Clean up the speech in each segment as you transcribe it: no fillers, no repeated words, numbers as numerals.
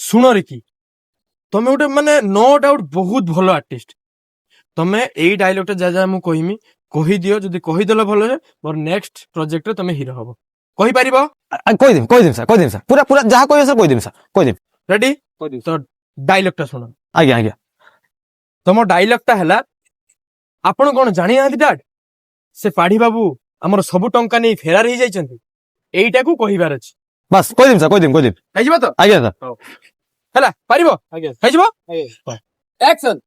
शुण Ricky तमे गोटे माने नो डाउट बहुत भलो आर्टिस्ट तमे एई डायलॉग जा जा मु कहिमी कहि दियो जदी कहि देलो भलो रे मोर नेक्स्ट प्रोजेक्ट रे तमे हीरो हबो कहि परिबो कहि देम सर पूरा पूरा जहा कहि सर कहि देम सर कहि देम रेडी तो डायलॉग टा सुनो आज्ञा आज्ञा तमो डायलॉग टा हला आपण कोन जानि आंती डाड से पाढ़ी बाबू हमर सब टंका नै फेरार ही जाइछन्ती एईटा को कहिबार अछि बस कहि देम सर है जिवो तो आज्ञा सर हला परिबो है जिवो एक्शन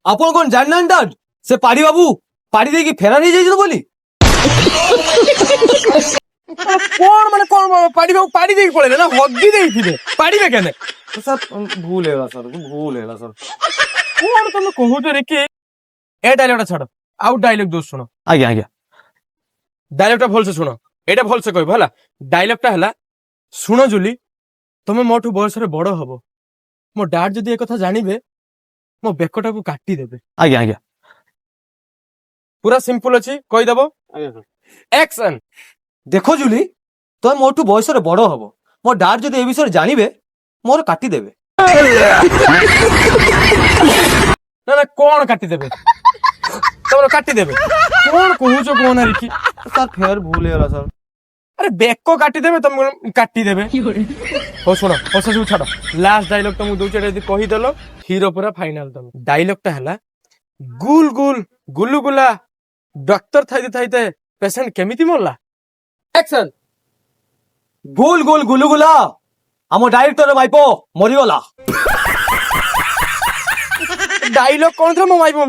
आपण कोन जाननान डाड से पाड़ी बाबू पाड़ी दे की फेरा नहीं जाई बोली कोन माने कोन पाड़ी बाबू पाड़ी दे पळेले ना हग्गी देइथिले पाड़ी बे केने सर भूल हैला सर कोन तुम कहू रे के ए डायलॉग टा छाड़ो आउट डायलॉग दो सुनो आज्ञा आज्ञा डायलॉग टा भल से सुनो एटा भल से कहबो हला डायलॉग टा हला सुनो जुली तमे मोठू बयस रे बड़ हबो मो डैड जदी ए कथा जानिबे मो बेकटा को काटी देबे आज्ञा आज्ञा पूरा सिंपल अछि कहि देबो एक्शन देखो जूली तो मोटू बयस रे बड़ हबो मो डाड जदी ए विषय जानिबे मोर काटी देबे ना ना कोन काटी देबे तमरो काटी देबे कोन कहूचो कोन रिकी सर फेर भूल हैला सर अरे बेको काटी देबे तुम काटी देबे हो सुनो हो सब छाड़ो लास्ट डायलॉग तुम दउचे यदि कहि देलो हीरो पूरा फाइनल तुम डायलॉग ता हला गुल गुल गुलु गुला डॉक्टर थाइते थाइते पेशेंट केमिति मरला एक्शन गोल गोल गुलुगुला हमो डायरेक्टर माइपो मरि गला डायलॉग कोन था मो माइपो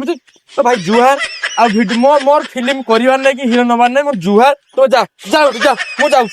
तो भाई जुहार आ भिड मोर फिल्म करिवार नै कि हीरो नबार नै मोर जुहार तो जा जा जा मो जाऊ